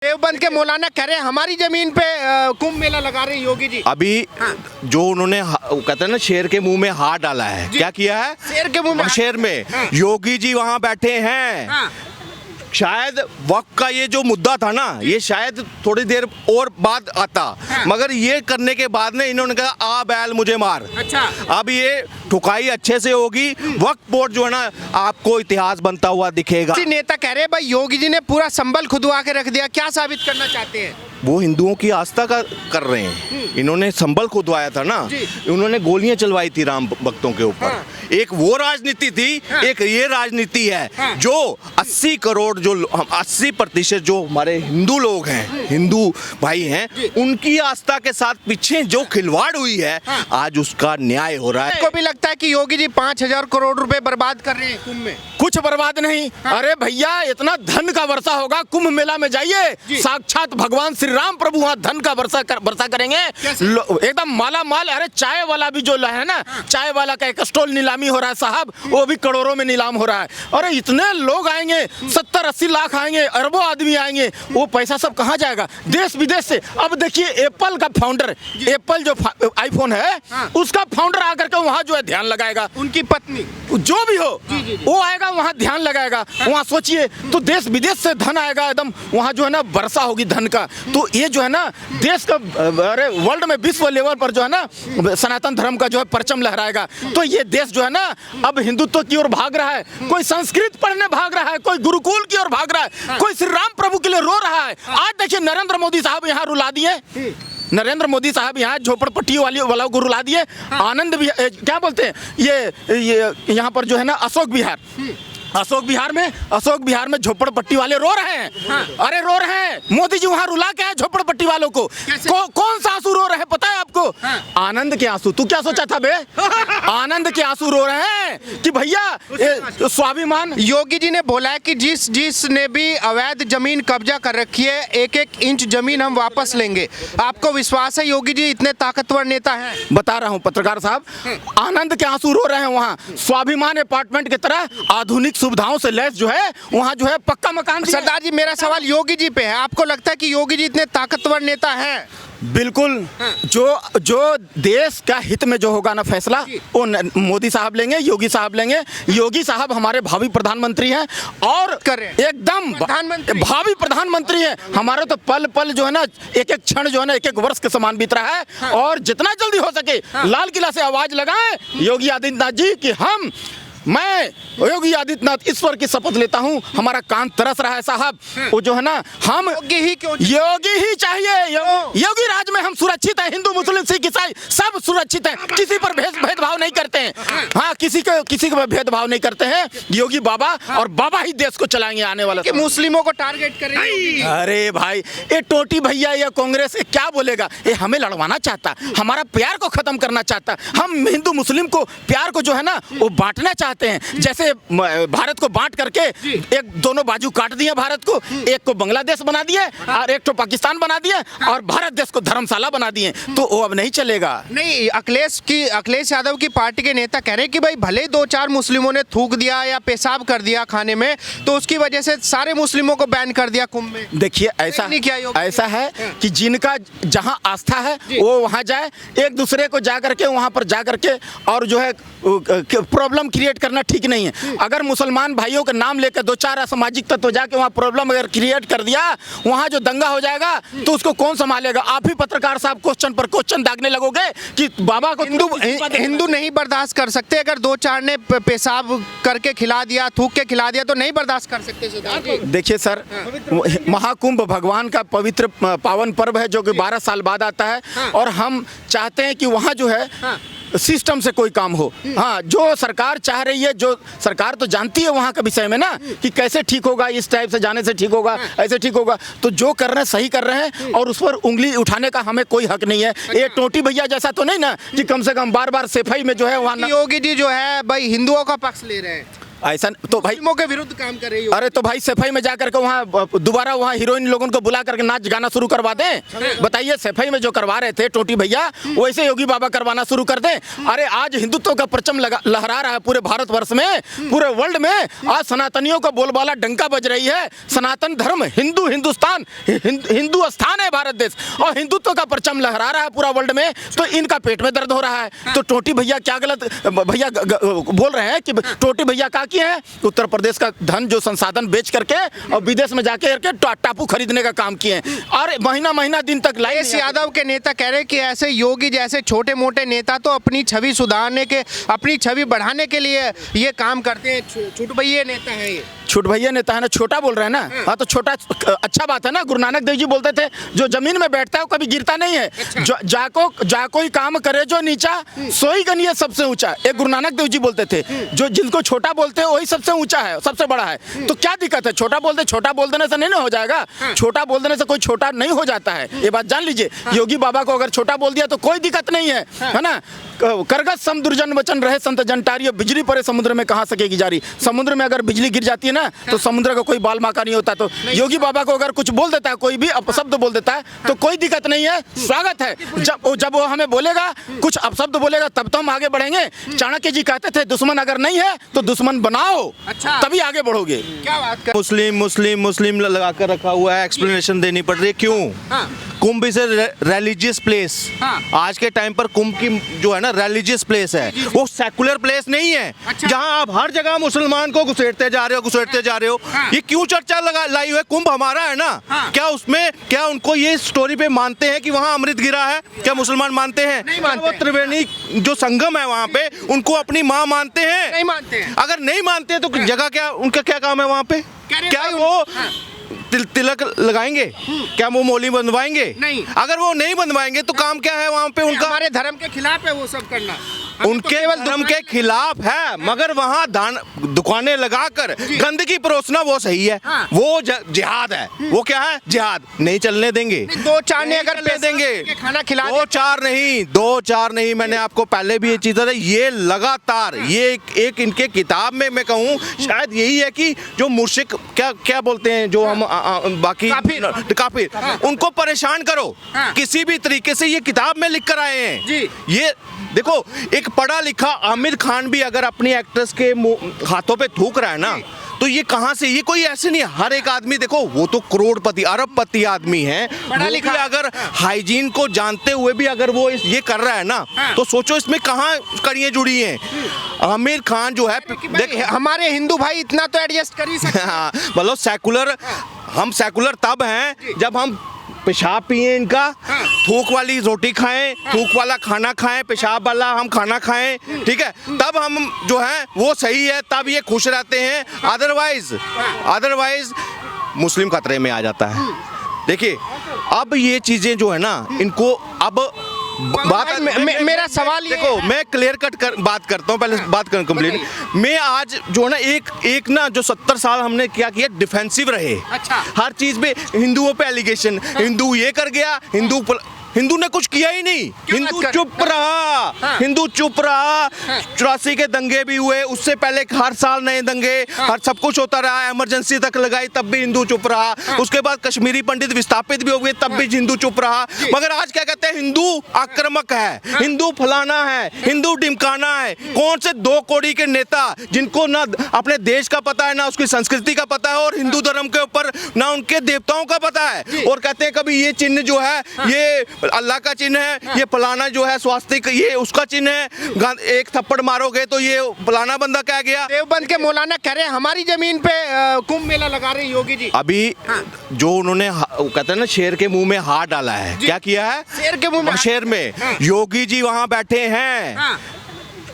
देवबंद के मौलाना कह रहे हैं हमारी जमीन पे कुंभ मेला लगा रहे हैं योगी जी। अभी जो उन्होंने कहते हैं ना शेर के मुंह में हाथ डाला है, क्या किया है? शेर के मुंह में शेर में योगी जी वहां बैठे हैं। शायद वक्त का ये जो मुद्दा था ना, ये शायद थोड़ी देर और बाद आता, मगर ये करने के बाद ने इन्होंने कहा आ बैल मुझे मार। अच्छा, अब ये ठुकाई अच्छे से होगी। वक्त पोर्ट जो है ना आपको इतिहास बनता हुआ दिखेगा। नेता कह रहे हैं भाई योगी जी ने पूरा संबल खुदवा के रख दिया, क्या साबित करना चाहते हैं? वो हिंदुओं की आस्था का कर रहे हैं। इन्होंने संबल खुदवाया था ना, उन्होंने गोलियां चलवाई थी राम भक्तों के ऊपर। एक वो राजनीति थी, एक ये राजनीति है। जो 80 करोड़ जो 80% जो हमारे हिंदू लोग हैं, हिंदू भाई हैं, उनकी आस्था के साथ पीछे जो खिलवाड़ हुई है, आज उसका न्याय हो रहा है। आपको भी लगता है कि योगी जी 5000 करोड़ रुपए बर्बाद कर रहे हैं कुंभ में? कुछ बर्बाद नहीं। अरे भैया इतना धन का वर्षा होगा कुंभ मेला में, जाइए साक्षात भगवान श्री राम प्रभु वहाँ धन का वर्षा करेंगे, एकदम माला माल। अरे चाय वाला भी जो है ना, चाय वाला का एक स्टॉल नीलामी हो रहा है साहब, वो भी करोड़ों में नीलाम हो रहा है। अरे इतने लोग आएंगे, 70-80 लाख आएंगे, अरबों आदमी आएंगे, वो पैसा सब कहाँ जाएगा? देश विदेश से। अब देखिए एप्पल का फाउंडर, एप्पल जो आईफोन है उसका फाउंडर आकर के वहाँ जो है ध्यान लगाएगा, उनकी पत्नी जो भी हो वो आएगा वहाँ ध्यान लगाएगा। वहाँ सोचिए तो देश विदेश से धन आएगा, एकदम वहाँ जो है ना वर्षा होगी धन का। तो ये जो है ना देश का, अरे वर्ल्ड में विश्व लेवल पर जो है ना सनातन धर्म का जो है परचम लहराएगा। तो ये देश जो है ना अब हिंदुत्व की ओर भाग रहा है, कोई संस्कृत पढ़ने भाग रहा है, कोई गुरुकुल की ओर भाग रहा है, कोई श्री राम प्रभु के लिए रो रहा है। आज देखिए नरेंद्र मोदी साहब यहाँ रुला दिए, नरेंद्र मोदी साहब यहाँ झोपड़पट्टी वालों को रुला दिए। आनंद भी क्या बोलते हैं ये यहाँ पर जो है ना अशोक बिहार में झोपड़पट्टी वाले रो रहे हैं। अरे रो रहे हैं, मोदी जी वहाँ रुला के आए झोपड़पट्टी वालों को। कौन सा आंसू रो रहे हैं पता है आपको? आनंद के आंसू। तू क्या सोचा था बे? आनंद के आंसू रो रहे हैं कि भैया स्वाभिमान। योगी जी ने बोला है कि जिसने भी अवैध जमीन कब्जा कर रखी है, 1-1 इंच जमीन हम वापस लेंगे। आपको विश्वास है योगी जी इतने ताकतवर नेता हैं? बता रहा हूँ पत्रकार साहब, आनंद के आंसू रो रहे हैं। वहाँ स्वाभिमान अपार्टमेंट की तरह आधुनिक सुविधाओं से लैस जो है वहाँ जो है पक्का मकान। सरदार जी मेरा सवाल योगी जी पे है, आपको लगता है कि योगी जी इतने ताकतवर नेता हैं? बिल्कुल। जो देश का हित में जो होगा ना फैसला वो मोदी साहब लेंगे, योगी साहब लेंगे। योगी साहब हमारे भावी प्रधानमंत्री हैं और एकदम भावी प्रधानमंत्री हैं। हमारा तो पल पल जो है ना एक क्षण जो है ना 1-1 वर्ष के समान बीत रहा है। और जितना जल्दी हो सके लाल किला से आवाज लगाएं योगी आदित्यनाथ जी कि मैं योगी आदित्यनाथ ईश्वर की शपथ लेता हूं, हमारा कान तरस रहा है साहब। वो जो है ना हम योगी ही चाहिए। योगी राज में हम सुरक्षित हैं, हिंदू मुस्लिम सिख ईसाई सब सुरक्षित हैं, किसी पर भेदभाव नहीं करते हैं। हाँ, किसी को भेदभाव नहीं करते हैं। योगी बाबा और बाबा ही देश को चलाएंगे आने वाला। कि मुस्लिमों को टारगेट करेंगे? अरे भाई ये टोटी भैया या कांग्रेस क्या बोलेगा? ये हमें लड़वाना चाहता, हमारा प्यार को खत्म करना चाहता। हम हिंदू मुस्लिम को प्यार को जो है ना वो बांटना चाहते हैं। जैसे भारत को बांट करके एक दोनों बाजू काट दिए भारत को, एक को बांग्लादेश बना दिए और एक तो पाकिस्तान बना दिए और भारत देश को धर्मशाला बना दिए। तो वो अब नहीं चलेगा। नहीं, अखिलेश यादव की पार्टी के नेता कह रहे हैं कि भाई भले 2-4 मुस्लिमों ने थूक दिया या पेशाब कर दिया खाने में, तो उसकी वजह से सारे मुस्लिमों को बैन कर दिया कुंभ में। देखिए ऐसा है कि जिनका जहां आस्था है वो वहां जाए, एक दूसरे को जा करके वहां पर जा करके और जो है प्रॉब्लम क्रिएट करना ठीक नहीं है। अगर मुसलमान भाइयों का नाम लेकर 2-4 असामाजिक तत्व जाके वहाँ प्रॉब्लम अगर क्रिएट कर दिया, वहाँ जो दंगा हो जाएगा तो उसको कौन संभालेगा? आप ही पत्रकार साहब क्वेश्चन पर क्वेश्चन दागने लगोगे कि बाबा को हिंदू नहीं बर्दाश्त कर सकते। अगर 2-4 ने पेशाब करके खिला दिया, थूक के खिला दिया तो नहीं बर्दाश्त कर सकते। देखिए सर, महाकुंभ भगवान का पवित्र पावन पर्व है जो कि 12 साल बाद आता है और हम चाहते हैं कि वहाँ जो है सिस्टम से कोई काम हो। हाँ, जो सरकार चाह रही है, जो सरकार तो जानती है वहाँ के विषय में ना कि कैसे ठीक होगा, इस टाइप से जाने से ठीक होगा, ऐसे ठीक होगा। तो जो कर रहे हैं सही कर रहे हैं और उस पर उंगली उठाने का हमें कोई हक नहीं है। ये टोटी भैया जैसा तो नहीं ना कि कम से कम बार-बार सफाई में जो है वहाँ। योगी जी जो है भाई हिंदुओं का पक्ष ले रहे हैं। ऐसा तो भाई मुस्लिमों के विरुद्ध काम कर रही हो। अरे तो भाई सफाई में जाकर के वहाँ दोबारा वहाँ हीरोइन लोगों को बुला करके नाच गाना शुरू करवा दें। बताइए सफाई में जो करवा रहे थे टोटी भैया वैसे योगी बाबा करवाना शुरू कर दें। अरे आज हिंदुत्व का परचम लहरा रहा है पूरे भारतवर्ष में, पूरे वर्ल्ड में। आज सनातनियों का बोलबाला डंका बज रही है। सनातन धर्म हिंदू हिंदुस्तान हिंदू स्थान है भारत देश, और हिंदुत्व का परचम लहरा रहा है पूरा वर्ल्ड में। तो इनका पेट में दर्द हो रहा है। तो टोटी भैया क्या गलत भैया बोल रहे हैं कि टोटी भैया का की है उत्तर प्रदेश का धन जो संसाधन बेच करके और विदेश में जाके टापू खरीदने का काम किए हैं, और महीना महीना दिन तक लाइन। अखिलेश यादव के नेता कह रहे हैं कि ऐसे योगी जैसे छोटे मोटे नेता तो अपनी छवि सुधारने के, अपनी छवि बढ़ाने के लिए ये काम करते हैं। छुट भैया नेता है ये, छुट भैया नेता है ना, छोटा बोल रहे हैं ना। हाँ तो छोटा अच्छा बात है ना। गुरु नानक देव जी बोलते थे जो जमीन में बैठता है वो कभी गिरता नहीं है। जा कोई काम करे जो नीचा सोई गनिए सबसे ऊंचा, एक गुरु नानक देव जी बोलते थे। जो जिनको छोटा बोलते हैं वही सबसे ऊंचा है, सबसे बड़ा है। तो क्या दिक्कत है, छोटा बोल देने से नहीं ना हो जाएगा। छोटा बोल देने से कोई छोटा नहीं हो जाता है, ये बात जान लीजिए। योगी बाबा को अगर छोटा बोल दिया तो कोई दिक्कत नहीं है ना। करगत सम दुर्जन वचन रहे संत जनटारी, बिजली पड़े समुद्र में कहाँ सकेगी जारी। समुद्र में अगर बिजली गिर जाती है ना तो समुद्र का कोई बाल बाका नहीं होता। तो योगी बाबा को अगर कुछ बोल देता है, कोई भी अपशब्द बोल देता है तो कोई दिक्कत नहीं है, स्वागत है। जब वो हमें बोलेगा कुछ अपशब्द बोलेगा तब तो हम आगे बढ़ेंगे। चाणक्य जी कहते थे दुश्मन अगर नहीं है तो दुश्मन बनाओ, तभी आगे बढ़ोगे। क्या बात कर, मुस्लिम मुस्लिम मुस्लिम लगा कर रखा हुआ है, एक्सप्लेनेशन देनी पड़ रही है क्यों। कुंभ इज रिलीजियस प्लेस। आज के टाइम पर कुंभ की जो है ना रिलीजियस प्लेस है, वो सेकुलर प्लेस नहीं है। जहां आप हर जगह मुसलमान को घुसेड़ते जा रहे हो। ये क्यों चर्चा लाई हुई है। कुंभ हमारा है ना। क्या उसमें क्या उनको ये स्टोरी पे मानते हैं कि वहां अमृत गिरा है? क्या मुसलमान मानते हैं? नहीं मानते। वो त्रिवेणी जो संगम है वहां पे उनको अपनी माँ मानते हैं? नहीं मानते हैं। अगर नहीं मानते तो जगह क्या, उनका क्या काम है वहां पे? क्या वो तिलक लगाएंगे? क्या वो मौली बनवाएंगे? नहीं। अगर वो नहीं बनवाएंगे तो काम क्या है वहाँ पे उनका? हमारे धर्म के खिलाफ है वो सब करना। उनके धर्म के खिलाफ है, मगर वहाँ दुकानें लगाकर गंदगी परोसना वो सही है। वो जिहाद है। वो क्या है? जिहाद। नहीं चलने देंगे। दो चार ने अगर ले देंगे खाना खिला दो चार नहीं मैंने आपको पहले भी ये चीज है, ये लगातार ये एक इनके किताब में मैं कहूँ शायद यही है कि जो मुर्शिक क्या बोलते हैं जो हम बाकी काफिर उनको परेशान करो किसी भी तरीके से। ये किताब में लिख कर आए हैं जी। ये देखो, एक पढ़ा लिखा आमिर खान भी अगर अपनी एक्ट्रेस के हाथों पे थूक रहा है ना तो ये कहां से, ये कोई ऐसे नहीं। हर एक आदमी देखो वो तो करोड़पति अरबपति आदमी है, पढ़ा लिखा अगर हाइजीन को जानते हुए भी अगर वो ये कर रहा है ना तो सोचो इसमें कहां कड़ियां जुड़ी हैं। आमिर खान जो है देख, हमारे हिंदू भाई इतना तो एडजस्ट कर ही सकते हैं। मतलब सेकुलर, हम सेकुलर तब हैं जब हम पेशाब पिए इनका, थूक वाली रोटी खाएं, थूक वाला खाना खाएं, पेशाब वाला हम खाना खाएं, ठीक है, तब हम जो है वो सही है, तब ये खुश रहते हैं। अदरवाइज मुस्लिम खतरे में आ जाता है। देखिए अब ये चीजें जो है ना इनको अब बात मेरा सवाल ये देखो, मैं क्लियर कट बात करता हूँ, पहले बात कर कंप्लीट। मैं आज जो है ना एक ना जो 70 साल हमने क्या किया, डिफेंसिव रहे। अच्छा। हर चीज पे हिंदुओं पे एलिगेशन, हिंदू ये कर गया, हिंदू ने कुछ किया ही नहीं, हिंदू चुप रहा। हिंदू चुप रहा। 84 के दंगे भी हुए, उससे पहले हर साल नए दंगे, हर सब कुछ होता रहा, इमरजेंसी तक लगाई तब भी हिंदू चुप रहा। उसके बाद कश्मीरी पंडित विस्थापित भी हो गए तब भी हिंदू चुप रहा। मगर आज क्या कहते हैं, हिंदू आक्रामक है, हिंदू फलाना है, हिंदू डिमकाना है। कौन से 2 कौड़ी के नेता जिनको ना अपने देश का पता है, ना उसकी संस्कृति का पता है, और हिंदू धर्म के ऊपर ना उनके देवताओं का पता है, और कहते हैं कभी ये चिन्ह जो है ये अल्लाह का चिन्ह है, ये फलाना जो है स्वास्तिक ये उसका चिन्ह है, एक थप्पड़ मारोगे तो ये फलाना बंदा कह गया। देवबंद के मौलाना कह रहे हैं हमारी जमीन पे कुंभ मेला लगा रहे हैं योगी जी। अभी जो उन्होंने कहते हैं ना शेर के मुंह में हाथ डाला है, क्या किया है? शेर के मुंह में, शेर में योगी जी वहां बैठे हैं।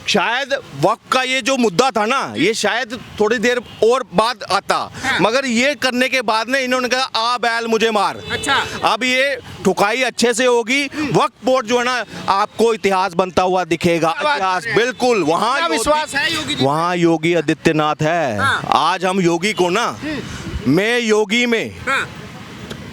शायद वक्त का ये जो मुद्दा था ना, ये शायद थोड़ी देर और बाद आता, मगर ये करने के बाद में इन्होंने कहा आ बैल मुझे मार। अच्छा। अब ये ठुकाई अच्छे से होगी, वक्त बोर्ड जो है ना आपको इतिहास बनता हुआ दिखेगा। इतिहास बिल्कुल वहाँ विश्वास है योगी जी, वहाँ योगी आदित्यनाथ है। आज हम योगी को ना, मैं योगी में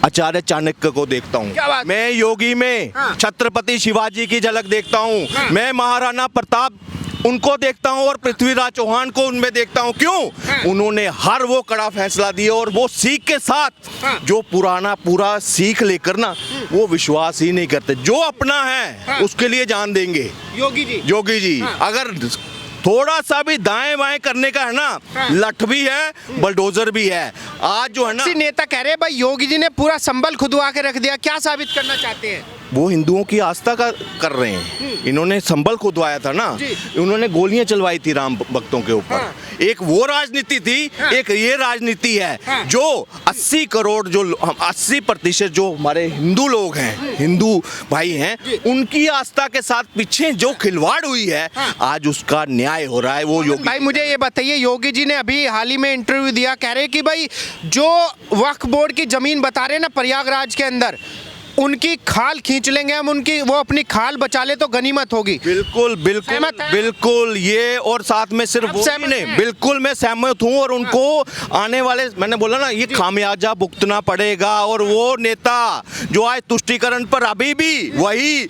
आचार्य चाणक्य को देखता हूँ, मैं योगी में छत्रपति शिवाजी की झलक देखता हूँ, मैं महाराणा प्रताप उनको देखता हूँ और पृथ्वीराज चौहान को उनमें देखता हूँ। क्यों? उन्होंने हर वो कड़ा फैसला दिया और वो सीख के साथ जो पुराना पूरा सीख लेकर ना वो विश्वास ही नहीं करते। जो अपना है उसके लिए जान देंगे योगी जी। अगर थोड़ा सा भी दाएं बाएं करने का है ना, लठ भी है बलडोजर भी है। आज जो है ना, नेता कह रहे हैं भाई योगी जी ने पूरा संबल खुदवा के रख दिया, क्या साबित करना चाहते हैं? वो हिंदुओं की आस्था का कर रहे हैं। इन्होंने संबल खुदवाया था ना, इन्होंने गोलियां चलवाई थी राम भक्तों के ऊपर। एक वो राजनीति थी, एक ये राजनीति है जो 80 करोड़ जो 80% जो हमारे हिंदू लोग हैं, हिंदू भाई हैं, उनकी आस्था के साथ पीछे जो खिलवाड़ हुई है, आज उसका न्याय हो रहा है। वो योगी भाई मुझे ये बताइए, योगी जी ने अभी हाल ही में इंटरव्यू दिया, कह रहे कि भाई जो वक्फ बोर्ड की जमीन बता रहे हैं ना प्रयागराज के अंदर, उनकी खाल खींच लेंगे हम, उनकी वो अपनी खाल बचा ले तो गनीमत होगी। बिल्कुल बिल्कुल सहमत हैं? बिल्कुल। ये और साथ में सिर्फ आप वो सहमत नहीं, हैं? बिल्कुल मैं सहमत हूँ। और उनको आने वाले, मैंने बोला ना, ये खामियाजा भुगतना पड़ेगा। और वो नेता जो आज तुष्टीकरण पर अभी भी वही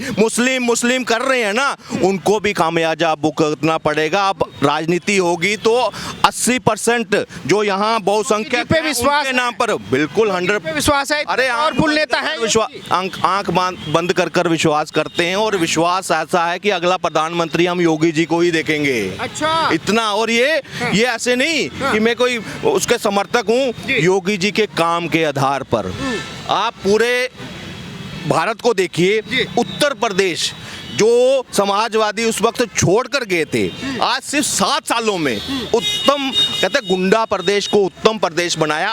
मुस्लिम कर रहे हैं ना, उनको भी खामियाजा भुगतना पड़ेगा। अब राजनीति होगी तो 80% जो यहाँ बहुसंख्यक पे हैं, विश्वास उनके नाम पर बिल्कुल 100 विश्वास है। अरे और फुल नेता है विश्वास, आंख बंद कर विश्वास करते हैं। और विश्वास ऐसा है कि अगला प्रधानमंत्री हम योगी जी को ही देखेंगे। अच्छा, इतना। और ये ऐसे नहीं कि मैं कोई उसके समर्थक हूँ, योगी जी के काम के आधार पर। आप पूरे भारत को देखिए, उत्तर प्रदेश जो समाजवादी उस वक्त छोड़कर गए थे, आज सिर्फ 7 सालों में उत्तम, कहते हैं गुंडा प्रदेश को उत्तम प्रदेश बनाया।